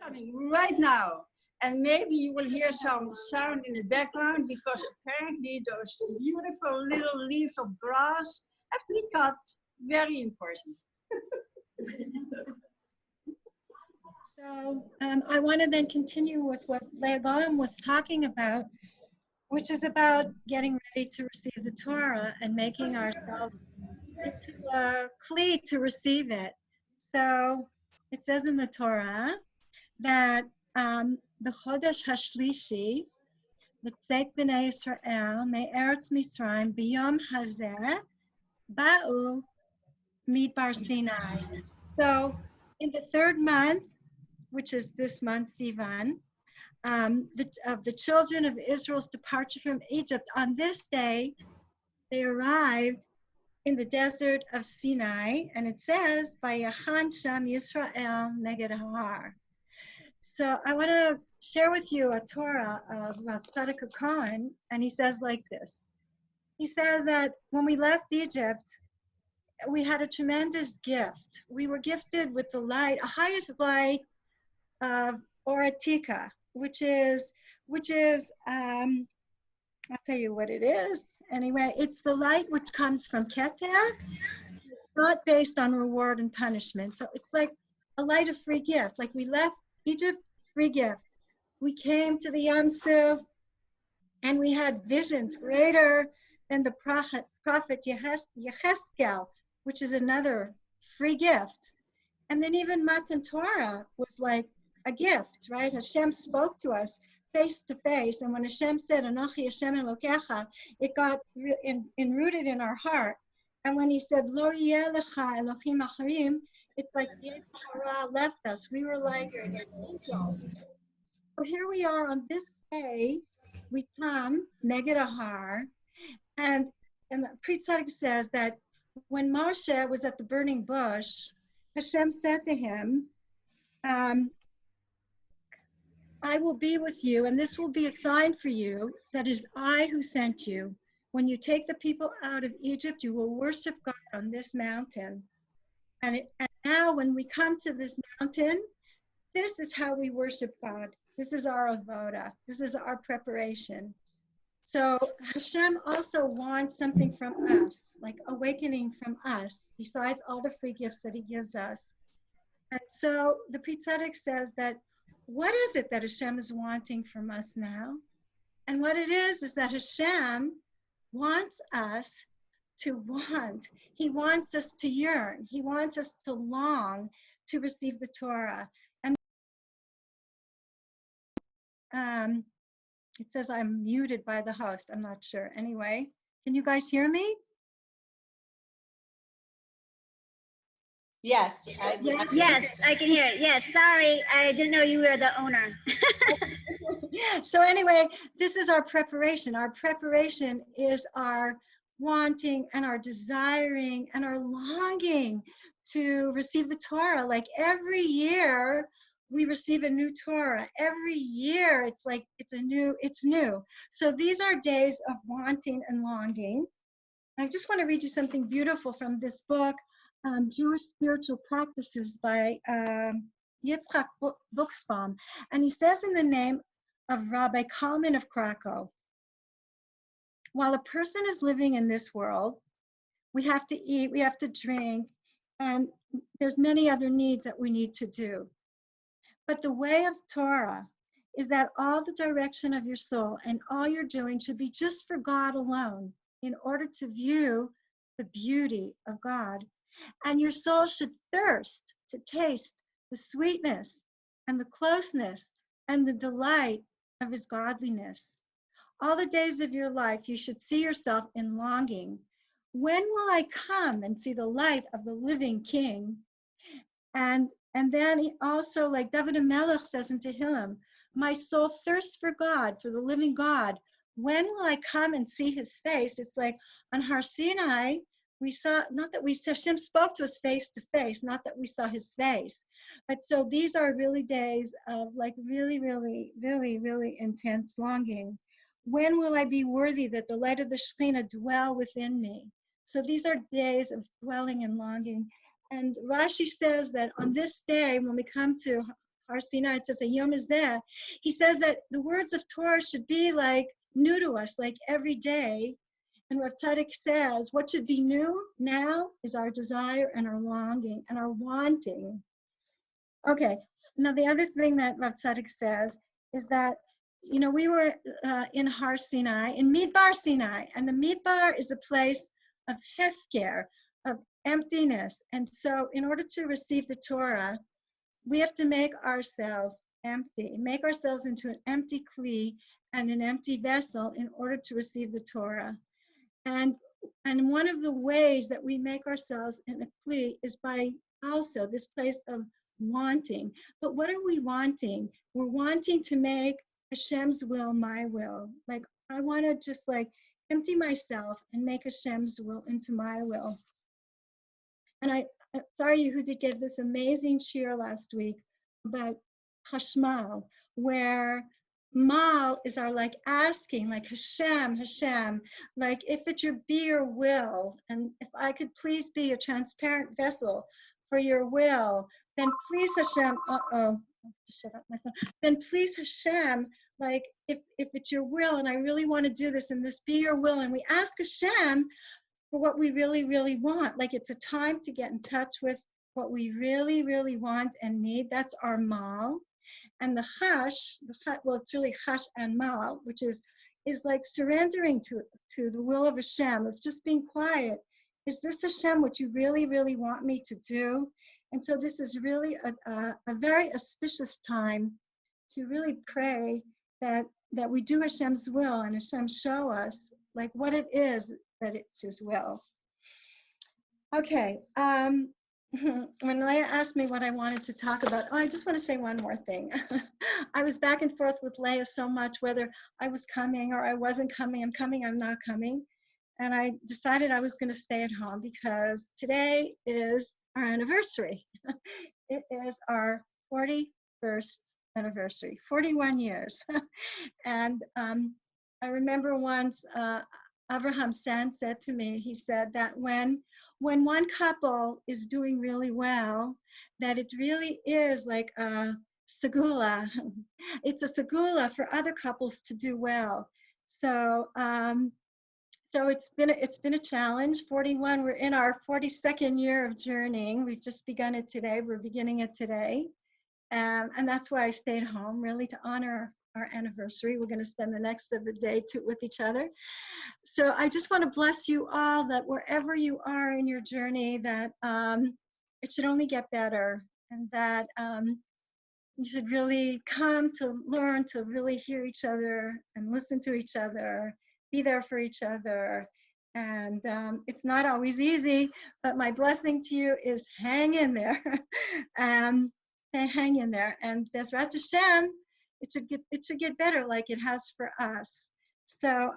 coming right now. And maybe you will hear some sound in the background because apparently those beautiful little leaves of grass have to be cut. Very important. So I want to then continue with what Yoram was talking about, which is about getting ready to receive the Torah and making ourselves into a kli to receive it. So it says in the Torah that the Chodesh Hashlishi, L'tzeit b'nei Yisrael, me'eretz Mitzrayim, b'yom hazeh, ba'u midbar Sinai. So in the third month, which is this month, Sivan, of the children of Israel's departure from Egypt, on this day, they arrived in the desert of Sinai, and it says, Vayachan Sham Yisrael neged har. So I want to share with you a Torah of Rav Tzadok Cohen, and he says like this. He says that when we left Egypt, we had a tremendous gift. We were gifted with the light, a highest light of Oratika, which is I'll tell you what it is. Anyway, it's the light which comes from Keter. It's not based on reward and punishment. So it's like a light of free gift. Like we left Egypt, free gift. We came to the Yam Suf, and we had visions greater than the prophet Yecheskel, which is another free gift. And then even Matan Torah was like a gift, right? Hashem spoke to us face to face, and when Hashem said, Anochi Hashem Elokecha, it got enrooted in our heart. And when he said, Lo yeh lecha Elohim acharim, it's like the Hara left us. We were like angels. So here we are on this day, we come, Neged Ahar, and the Pri Tzaddik says that when Moshe was at the burning bush, Hashem said to him, I will be with you, and this will be a sign for you that is I who sent you. When you take the people out of Egypt, you will worship God on this mountain. And now when we come to this mountain, this is how we worship God. This is our avoda. This is our preparation. So Hashem also wants something from us, like awakening from us, besides all the free gifts that he gives us. And so the Pri Tzaddik says that what is it that Hashem is wanting from us now? And what it is that Hashem wants us to want. He wants us to yearn. He wants us to long to receive the Torah. And it says I'm muted by the host. I'm not sure. Anyway, can you guys hear me? Yes. Yes, I can hear it. Yes, sorry, I didn't know you were the owner. So anyway, this is our preparation. Our preparation is our wanting and our desiring and our longing to receive the Torah. Like every year we receive a new Torah. Every year it's like it's new. So these are days of wanting and longing. I just want to read you something beautiful from this book, Jewish Spiritual Practices by Yitzchak Buxbaum. And he says in the name of Rabbi Kalman of Krakow, while a person is living in this world, we have to eat, we have to drink, and there's many other needs that we need to do. But the way of Torah is that all the direction of your soul and all you're doing should be just for God alone in order to view the beauty of God. And your soul should thirst to taste the sweetness and the closeness and the delight of his godliness. All the days of your life, you should see yourself in longing. When will I come and see the light of the living King? And then he also, like David HaMelech says in Tehillim, my soul thirsts for God, for the living God. When will I come and see his face? It's like on Har Sinai, we saw, not that we saw, Hashem spoke to us face to face, not that we saw his face. But so these are really days of like really, really, really, really intense longing. When will I be worthy that the light of the Shekhinah dwell within me? So these are days of dwelling and longing. And Rashi says that on this day, when we come to Har Sinai, it says, Hayom Hazeh. He says that the words of Torah should be like new to us, like every day. And Rav Tzadok says, what should be new now is our desire and our longing and our wanting. Okay, now the other thing that Rav Tzadok says is that, you know, we were in Har Sinai, in Midbar Sinai, and the Midbar is a place of hefker, of emptiness. And so in order to receive the Torah, we have to make ourselves empty, make ourselves into an empty kli and an empty vessel in order to receive the Torah. And one of the ways that we make ourselves in a kli is by also this place of wanting. But what are we wanting? We're wanting to make Hashem's will my will. Like, I want to just like empty myself and make Hashem's will into my will. And Sorry Yehudi gave this amazing shir last week about Hashmal, where Mal is our like asking, like Hashem, like if it should be your will, and if I could please be a transparent vessel for your will, then please Hashem, shut up my phone. Then please Hashem, like if it's your will and I really want to do this and this be your will, and we ask Hashem for what we really, really want. Like it's a time to get in touch with what we really, really want and need. That's our mal. And the chash, well, it's really chash and mal, which is like surrendering to the will of Hashem, of just being quiet. Is this Hashem what you really, really want me to do? And so this is really a very auspicious time to really pray that we do Hashem's will and Hashem show us like what it is that it's His will. Okay, when Leah asked me what I wanted to talk about, I just want to say one more thing. I was back and forth with Leah so much whether I was coming or I wasn't coming. I'm coming, I'm not coming. And I decided I was going to stay at home because today is our anniversary. It is our 41st anniversary, 41 years. And I remember once Abraham Sand said to me, he said that when one couple is doing really well, that it really is like a segula. It's a segula for other couples to do well. So so it's been a challenge. 41, we're in our 42nd year of journeying. We've just begun it today. We're beginning it today. And that's why I stayed home, really to honor our anniversary. We're going to spend the next of the day with each other. So I just want to bless you all that wherever you are in your journey, that it should only get better, and that you should really come to learn to really hear each other and listen to each other, be there for each other. And it's not always easy, but my blessing to you is hang in there. Hang in there. And Bezrat Hashem, it should get better like it has for us. So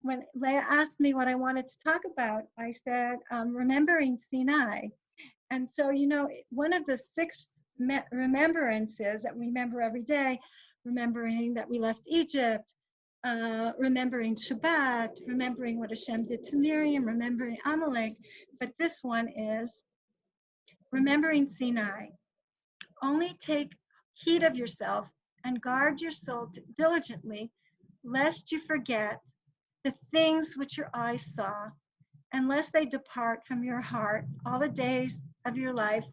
when Leah asked me what I wanted to talk about, I said, remembering Sinai. And so, you know, one of the 6 remembrances that we remember every day, remembering that we left Egypt, remembering Shabbat, remembering what Hashem did to Miriam, remembering Amalek, but this one is remembering Sinai. Only take heed of yourself and guard your soul diligently, lest you forget the things which your eyes saw, unless they depart from your heart all the days of your life,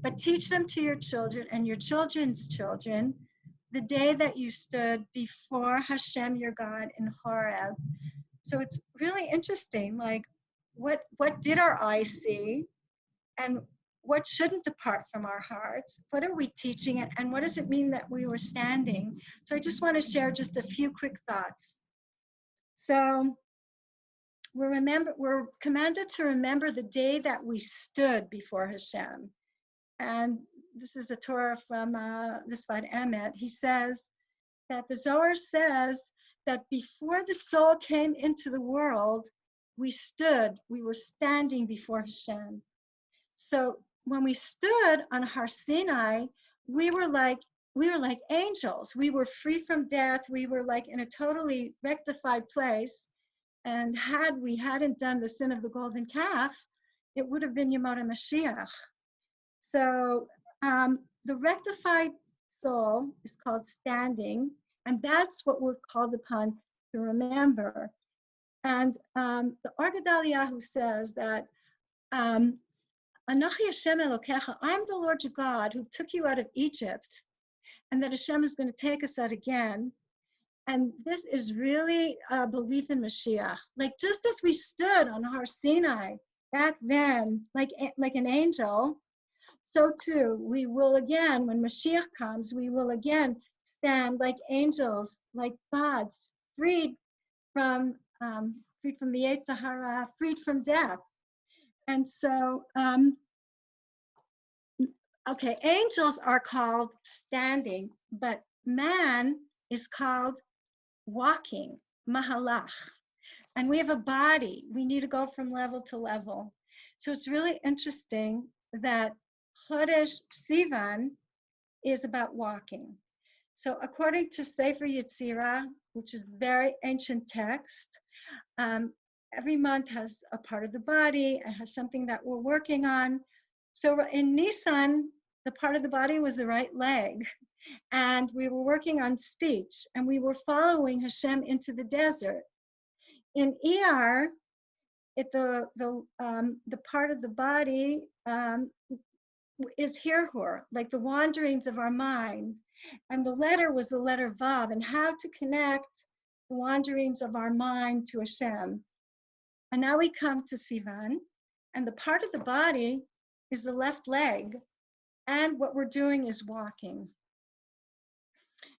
but teach them to your children and your children's children, the day that you stood before Hashem your God in Horeb. So it's really interesting, like what did our eyes see, and what shouldn't depart from our hearts? What are we teaching, and what does it mean that we were standing? So I just want to share just a few quick thoughts. So we're commanded to remember the day that we stood before Hashem. And this is a Torah from Visvad Emet. He says that the Zohar says that before the soul came into the world, we were standing before Hashem. So when we stood on Har Sinai, we were like angels. We were free from death. We were like in a totally rectified place. And had we hadn't done the sin of the golden calf, it would have been Yemot HaMashiach. So the rectified soul is called standing, and that's what we're called upon to remember. And the Or Gedaliahu says that Anochi Hashem Elokecha, I'm the Lord your God who took you out of Egypt, and that Hashem is going to take us out again. And this is really a belief in Mashiach. Like just as we stood on Har Sinai back then, like an angel, so too we will again, when Mashiach comes, we will again stand like angels, like gods, freed from the Yetzer Hara, freed from death. And so, okay, angels are called standing, but man is called walking, mahalach. And we have a body. We need to go from level to level. So it's really interesting that Chodesh Sivan is about walking. So according to Sefer Yetzirah, which is very ancient text, every month has a part of the body, it has something that we're working on. So in Nisan, the part of the body was the right leg, and we were working on speech, and we were following Hashem into the desert. In Iyar, the part of the body is Hirhur, like the wanderings of our mind, and the letter was the letter Vav, and how to connect the wanderings of our mind to Hashem. And now we come to Sivan, and the part of the body is the left leg, and what we're doing is walking.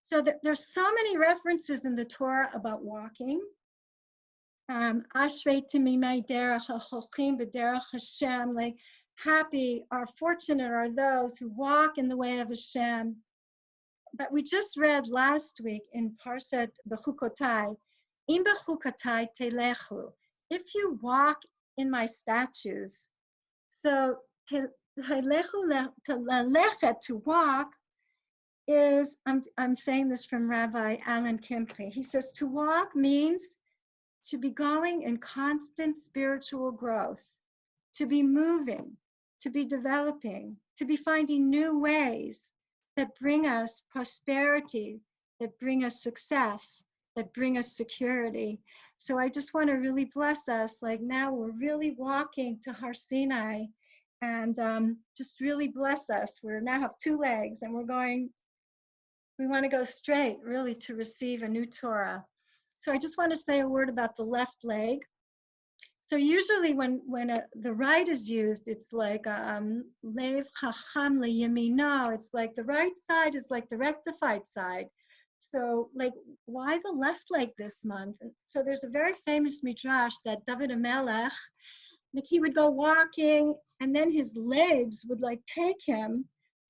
So there's so many references in the Torah about walking. Ashrei timimei derech hacholchim b'derech Hashem, like happy or fortunate are those who walk in the way of Hashem. But we just read last week in Parshat Bechukotai, im bechukotai telechu, if you walk in my statutes. So to walk is, I'm saying this from Rabbi Alan Kimpri. He says to walk means to be going in constant spiritual growth, to be moving, to be developing, to be finding new ways that bring us prosperity, that bring us success, that bring us security. So I just want to really bless us. Like now we're really walking to Har Sinai, and just really bless us. We now have two legs, and we want to go straight really to receive a new Torah. So I just want to say a word about the left leg. So usually when the right is used, it's like lev chacham leyamino. It's like the right side is like the rectified side. So like, why the left leg this month? So there's a very famous midrash that David HaMelech, like he would go walking, and then his legs would like take him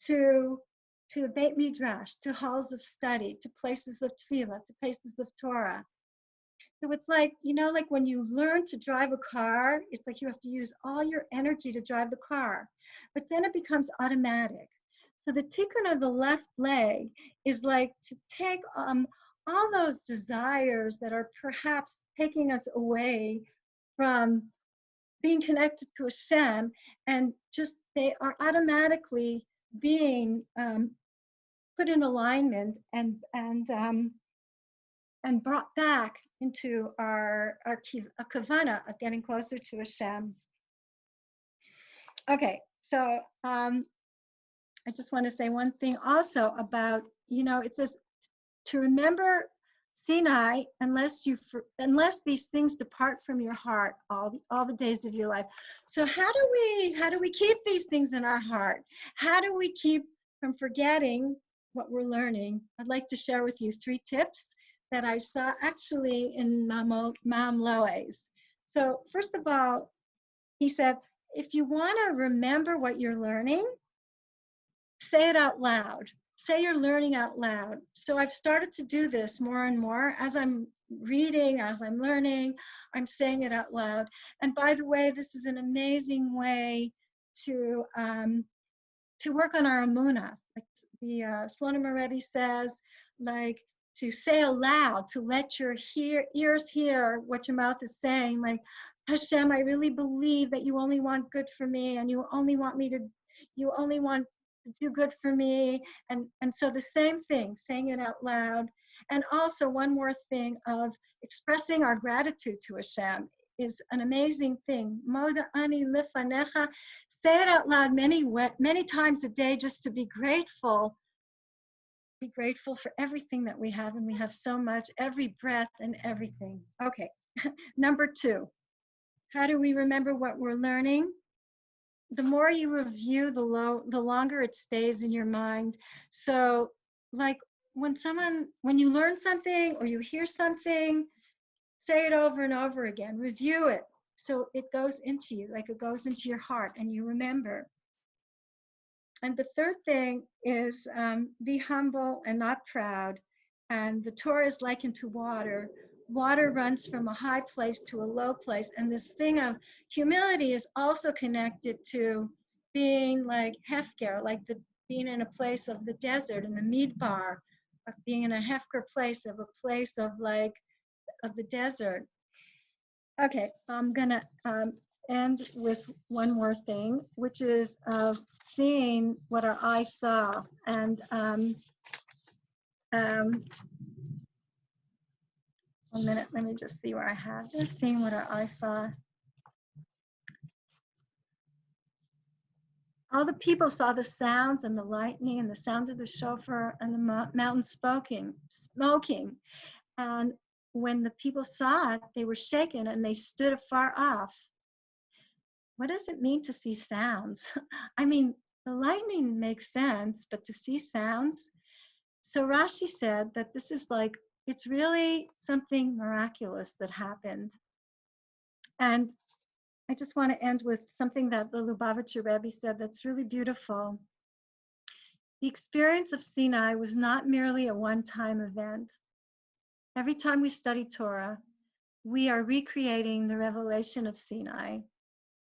to the Beit Midrash, to halls of study, to places of tefillah, to places of Torah. So it's like, you know, like when you learn to drive a car, it's like you have to use all your energy to drive the car, but then it becomes automatic. So the tikkun of the left leg is like to take all those desires that are perhaps taking us away from being connected to Hashem, and just they are automatically being put in alignment and brought back into our kavana of getting closer to Hashem. Okay, so I just want to say one thing also about, you know, it says to remember Sinai unless these things depart from your heart all the days of your life. So how do we keep these things in our heart? How do we keep from forgetting what we're learning? I'd like to share with you 3 tips that I saw actually in Mam Loe's. So first of all, he said, if you want to remember what you're learning, say it out loud. Say you're learning out loud. So I've started to do this more and more. As I'm reading, as I'm learning, I'm saying it out loud. And by the way, this is an amazing way to work on our emunah. Like the Slonim Rebbe says, like, to say aloud, to let your ears hear what your mouth is saying. Like, Hashem, I really believe that you only want good for me, and you only want to do good for me. And so the same thing, saying it out loud. And also one more thing of expressing our gratitude to Hashem is an amazing thing. Moda ani lifanecha. Say it out loud many times a day just to be grateful. Be grateful for everything that we have, and we have so much, every breath and everything. Okay, number 2. How do we remember what we're learning? The more you review, the longer it stays in your mind. So like when you learn something or you hear something, say it over and over again, review it. So it goes into you, like it goes into your heart and you remember. And the third thing is be humble and not proud. And the Torah is likened to water. Water runs from a high place to a low place. And this thing of humility is also connected to being like hefker, like being in a place of the desert, in the midbar, of being in a hefker place, of a place of the desert. Okay, I'm gonna end with one more thing, which is seeing what our eyes saw. And 1 minute, let me just see where I have this. Seeing what our eyes saw. All the people saw the sounds and the lightning and the sound of the shofar and the mountain smoking. And when the people saw it, they were shaken and they stood afar off. What does it mean to see sounds? I mean, the lightning makes sense, but to see sounds? So Rashi said that this is like, it's really something miraculous that happened. And I just want to end with something that the Lubavitcher Rebbe said that's really beautiful. The experience of Sinai was not merely a one-time event. Every time we study Torah, we are recreating the revelation of Sinai.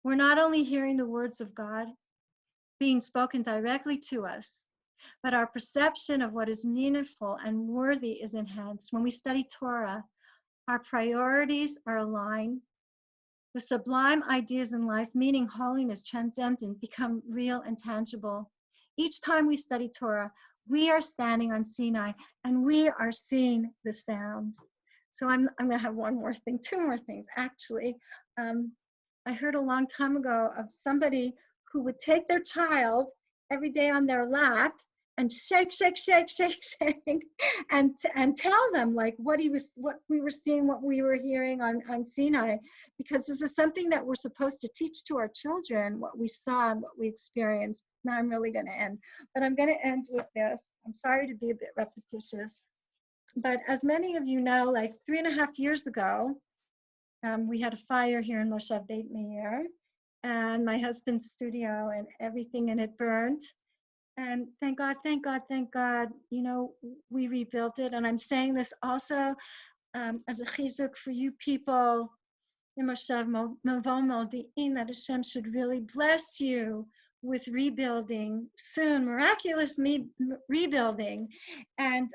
We're not only hearing the words of God being spoken directly to us, but our perception of what is meaningful and worthy is enhanced. When we study Torah, our priorities are aligned. The sublime ideas in life, meaning holiness, transcendent, become real and tangible. Each time we study Torah, we are standing on Sinai and we are seeing the sounds. So I'm going to have two more things, actually. I heard a long time ago of somebody who would take their child every day on their lap and shake, and tell them like what we were seeing, what we were hearing on Sinai, because this is something that we're supposed to teach to our children, what we saw and what we experienced. Now I'm really going to end, but I'm going to end with this. I'm sorry to be a bit repetitious, but as many of you know, like 3.5 years ago, we had a fire here in Moshav Beit Meir, and my husband's studio and everything in it burned. And thank God, you know, we rebuilt it. And I'm saying this also as a chizuk for you people in Moshav Mavo Modi'in, that Hashem should really bless you with rebuilding soon, miraculous rebuilding. And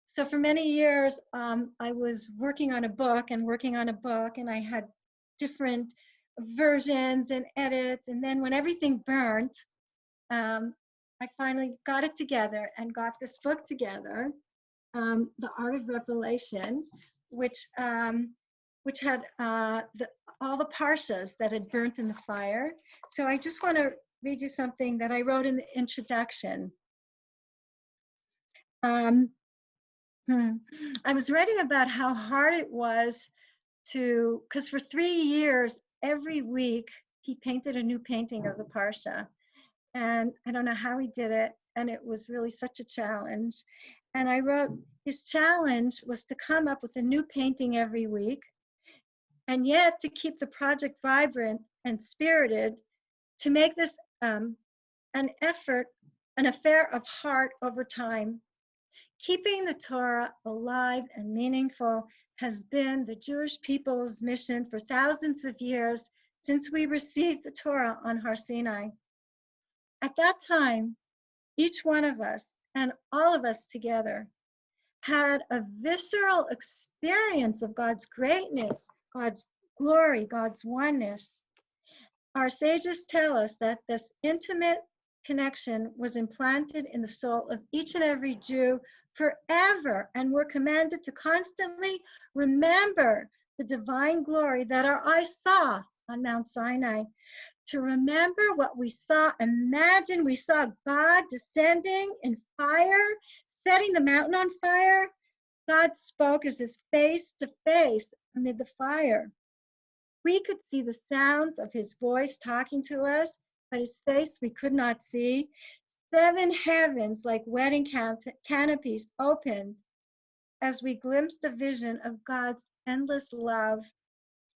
so for many years, I was working on a book, and I had different versions and edits. And then when everything burnt, I finally got it together and got this book together, The Art of Revelation, which had all the parshas that had burnt in the fire. So I just want to read you something that I wrote in the introduction. I was writing about how hard it was because for 3 years, every week, he painted a new painting of the Parsha. And I don't know how he did it. And it was really such a challenge. And I wrote, his challenge was to come up with a new painting every week, and yet to keep the project vibrant and spirited, to make this an affair of heart over time. Keeping the Torah alive and meaningful has been the Jewish people's mission for thousands of years since we received the Torah on Har Sinai. At that time, each one of us and all of us together had a visceral experience of God's greatness, God's glory, God's oneness. Our sages tell us that this intimate, connection was implanted in the soul of each and every Jew forever, and we're commanded to constantly remember the divine glory that our eyes saw on Mount Sinai. To remember what we saw, imagine we saw God descending in fire, setting the mountain on fire. God spoke as his face to face amid the fire. We could see the sounds of his voice talking to us, but his face we could not see. 7 heavens like wedding canopies opened as we glimpsed a vision of God's endless love.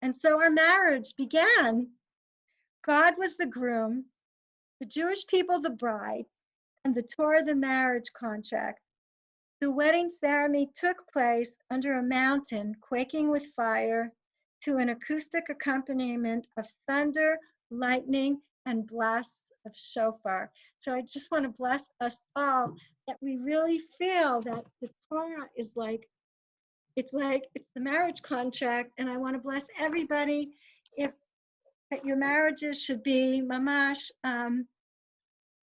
And so our marriage began. God was the groom, the Jewish people the bride, and the Torah the marriage contract. The wedding ceremony took place under a mountain quaking with fire to an acoustic accompaniment of thunder, lightning, and blasts of shofar. So I just want to bless us all that we really feel that the Torah is it's the marriage contract. And I want to bless everybody that your marriages should be mamash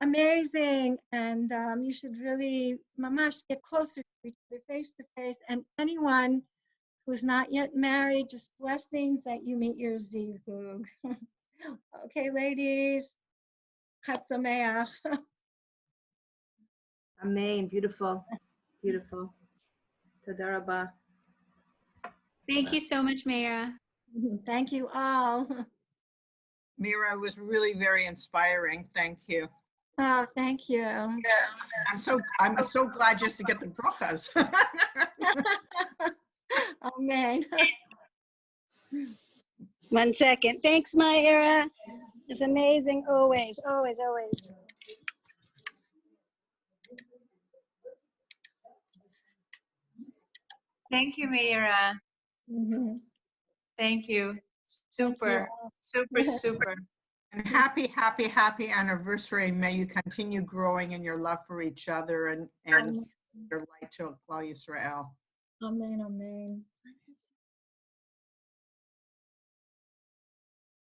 amazing, and you should really mamash get closer to each other face to face. And anyone who is not yet married, just blessings that you meet your zivug. Okay, ladies, Chag Sameach. Amen. Beautiful. Beautiful. Toda rabah. Thank you so much, Meira. Thank you all. Meira, was really very inspiring. Thank you. Oh, thank you. I'm so glad just to get the brachas. Amen. 1 second. Thanks, Meira. It's amazing. Always, always, always. Thank you, Meira. Mhm. Thank you. Super, super, super. And happy, happy, happy anniversary. May you continue growing in your love for each other and your light to Klal Yisrael. Amen, amen.